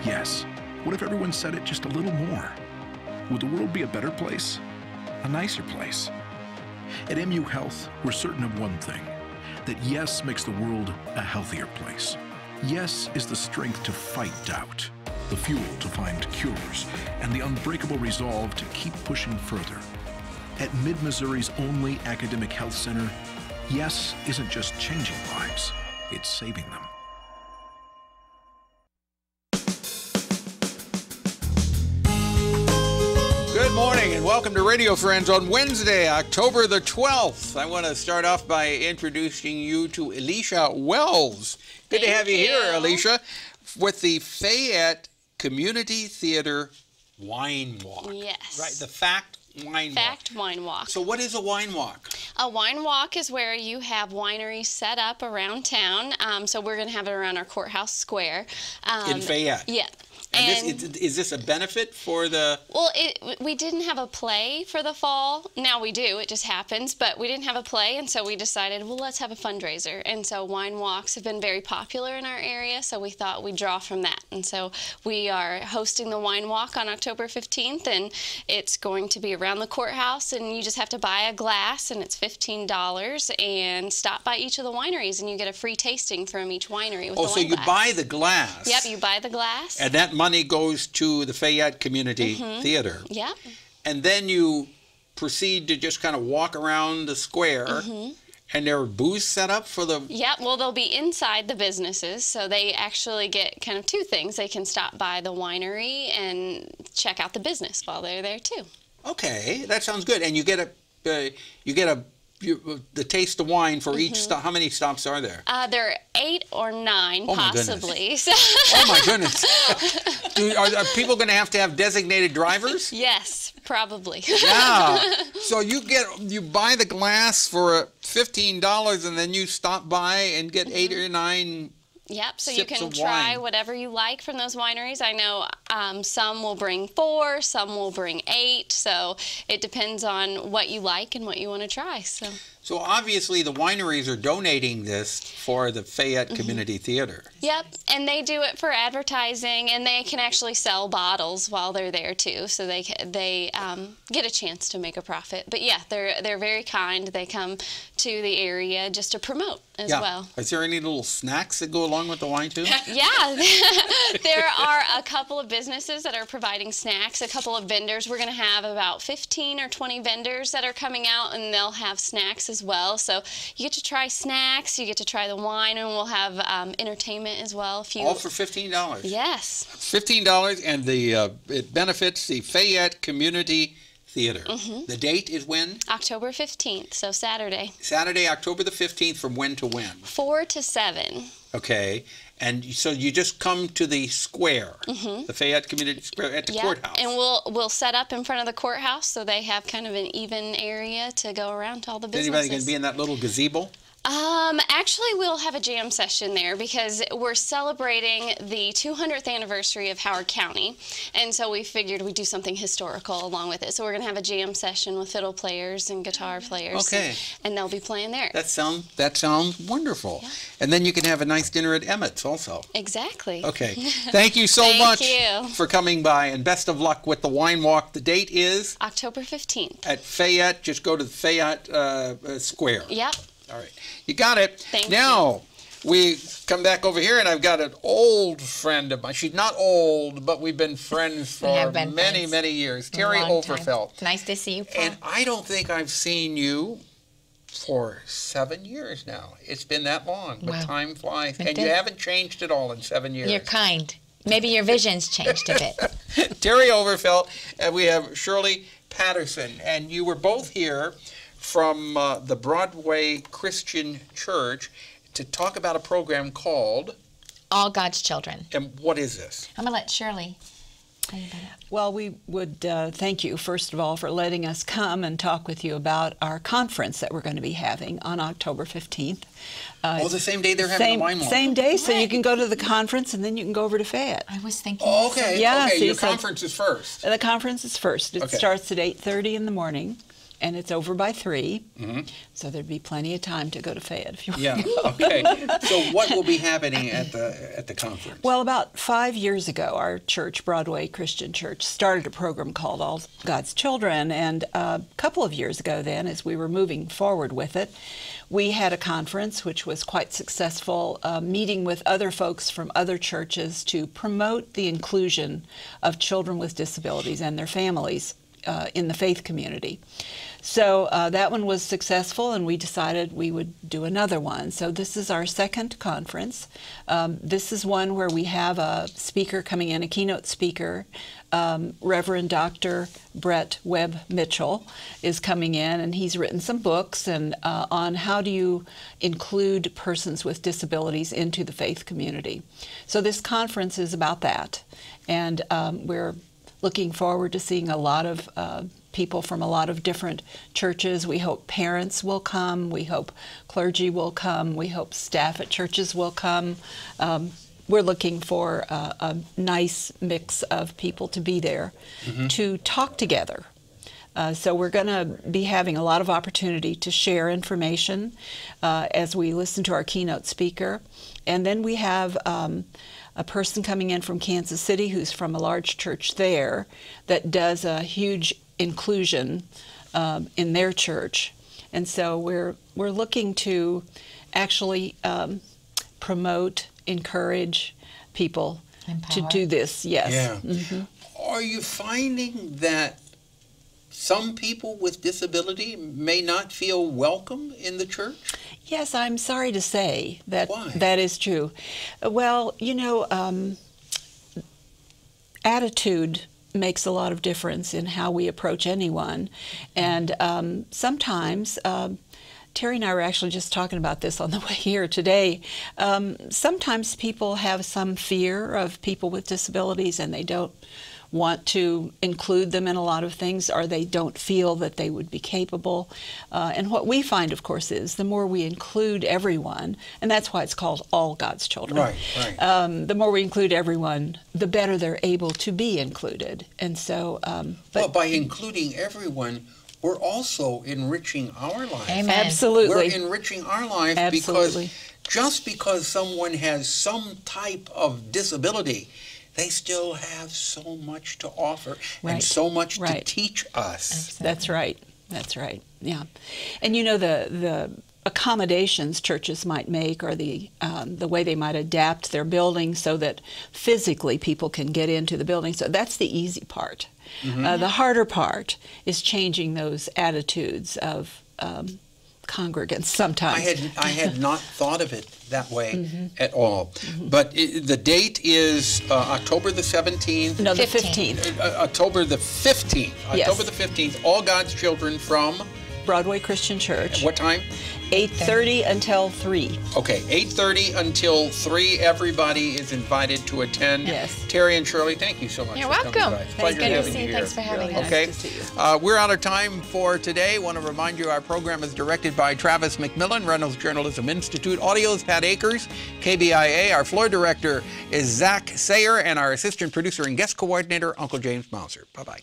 Yes. What if everyone said it just a little more? Would the world be a better place? A nicer place? At MU Health, we're certain of one thing, that yes makes the world a healthier place. Yes is the strength to fight doubt, the fuel to find cures, and the unbreakable resolve to keep pushing further. At Mid-Missouri's only academic health center, yes isn't just changing lives, it's saving them. Good morning and welcome to Radio Friends on Wednesday, October the 12th. I want to start off by introducing you to Elisha Wells. Good to have you here, Elisha, with the Fayette Community Theater Wine Walk. Yes. Right, the Fact Wine Walk. Fact Wine Walk. So what is a wine walk? A wine walk is where you have wineries set up around town. So we're going to have it around our courthouse square. In Fayette? Yeah. And is this a benefit for the... Well, we didn't have a play for the fall. Now we do. It just happens. But we didn't have a play, and so we decided, well, let's have a fundraiser. And so wine walks have been very popular in our area, so we thought we'd draw from that. And so we are hosting the wine walk on October 15th, and it's going to be around the courthouse, and you just have to buy a glass, and it's $15, and stop by each of the wineries, and you get a free tasting from each winery with the wine so you glass. buy the glass. Yep, you buy the glass. And that money goes to the Fayette Community Theater. Yep. And then you proceed to just kind of walk around the square, and there are booths set up for the... Yep, well, they'll be inside the businesses, so they actually get kind of two things. They can stop by the winery and check out the business while they're there, too. Okay, that sounds good. And you get the taste of wine for each stop. How many stops are there? There are 8 or 9, possibly. Oh, my goodness. Are people going to have designated drivers? Yes, probably. Yeah. So you buy the glass for $15, and then you stop by and get 8 or 9 Yep, so you can try wine. whatever you like from those wineries. I know some will bring 4, some will bring 8, so it depends on what you like and what you want to try. So obviously the wineries are donating this for the Fayette Community Theater. Yep, and they do it for advertising, and they can actually sell bottles while they're there too, so they get a chance to make a profit. But yeah, they're very kind. They come to the area just to promote as well. Is there any little snacks that go along with the wine too? Yeah, there are a couple of businesses that are providing snacks, a couple of vendors. We're going to have about 15 or 20 vendors that are coming out, and they'll have snacks as well. So you get to try snacks, you get to try the wine, and we'll have entertainment as well. All for $15? Yes. $15, and it benefits the Fayette Community Theater. The date is when? October 15th, so Saturday. Saturday, October the 15th, from when to when? 4 to 7. Okay. And so you just come to the square, the Fayette Community Square at the courthouse. And we'll set up in front of the courthouse so they have kind of an even area to go around to all the businesses. Is anybody going to be in that little gazebo? Actually, we'll have a jam session there because we're celebrating the 200th anniversary of Howard County, and so we figured we'd do something historical along with it. So we're going to have a jam session with fiddle players and guitar players. Okay. And they'll be playing there. That sounds wonderful. Yeah. And then you can have a nice dinner at Emmett's also. Exactly. Okay. Thank you so much you. for coming by, and best of luck with the wine walk. The date is? October 15th. At Fayette. Just go to the Fayette Square. Yep. All right. You got it. Thank you. We come back over here, and I've got an old friend of mine. She's not old, but we've been friends for many years. Terry OVERFELT. Nice to see you, Paul. And I don't think I've seen you for 7 years now. It's been that long, but time flies. And you haven't changed at all in 7 years. You're kind. Maybe your vision's changed a bit. Terry OVERFELT, and we have Shirley Patterson. And you were both here from the Broadway Christian Church to talk about a program called All God's Children. And what is this? I'm going to let Shirley tell you about it. Well, we would thank you, first of all, for letting us come and talk with you about our conference that we're going to be having on October 15th. The same day they're having the wine walk. Same day, so you can go to the conference and then you can go over to Fayette. I was thinking. Oh, okay. Yeah, okay. so Your conference is first. The conference is first. It starts at 8:30 in the morning. and it's over by 3, so there'd be plenty of time to go to Fayette if you want. Yeah, okay. So what will be happening at the conference? Well, about 5 years ago, our church, Broadway Christian Church, started a program called All God's Children, and a couple of years ago then, as we were moving forward with it, we had a conference which was quite successful, meeting with other folks from other churches to promote the inclusion of children with disabilities and their families in the faith community. So that one was successful, and we decided we would do another one. So this is our second conference. This is one where we have a speaker coming in, a keynote speaker. Reverend Dr. Brett Webb-Mitchell is coming in, and he's written some books and on how do you include persons with disabilities into the faith community. So this conference is about that, and we're looking forward to seeing a lot of people from a lot of different churches. We hope parents will come. We hope clergy will come. We hope staff at churches will come. We're looking for a nice mix of people to be there to talk together. So we're going to be having a lot of opportunity to share information as we listen to our keynote speaker. And then we have a person coming in from Kansas City who's from a large church there that does a huge inclusion in their church. And so we're looking to actually promote, encourage people to do this. Yes. Yeah. Are you finding that some people with disability may not feel welcome in the church? Yes, I'm sorry to say that Why? that is true. Well, you know, attitude makes a lot of difference in how we approach anyone. And sometimes, Terry and I were actually just talking about this on the way here today, sometimes people have some fear of people with disabilities and they don't want to include them in a lot of things, or they don't feel that they would be capable. And what we find, of course, is the more we include everyone, and that's why it's called All God's Children. Right. The more we include everyone, the better they're able to be included. And so, but by including everyone, we're also enriching our lives. Amen. Absolutely. We're enriching our lives Absolutely. because just because someone has some type of disability, they still have so much to offer and so much to teach us. That's right. That's right. Yeah. And you know, the accommodations churches might make, or the way they might adapt their building so that physically people can get into the building. So that's the easy part. The harder part is changing those attitudes of congregants sometimes. I had not thought of it that way at all. But the date is October the 17th. No, the 15th. October the 15th. Yes. October the 15th. All God's Children from Broadway Christian Church. What time? 8:30 until 3. Okay, 8:30 until 3. Everybody is invited to attend. Yes. Terry and Shirley, thank you so much You're for welcome. coming by. It's a pleasure Good to having see you you. here. Thanks for having Really us. Okay, nice to see you. we're out of time for today. Want to remind you our program is directed by Travis McMillen, Reynolds Journalism Institute. Audio is Pat Akers, KBIA. Our floor director is Zach Sayer, and our assistant producer and guest coordinator, Uncle James Mauser. Bye-bye.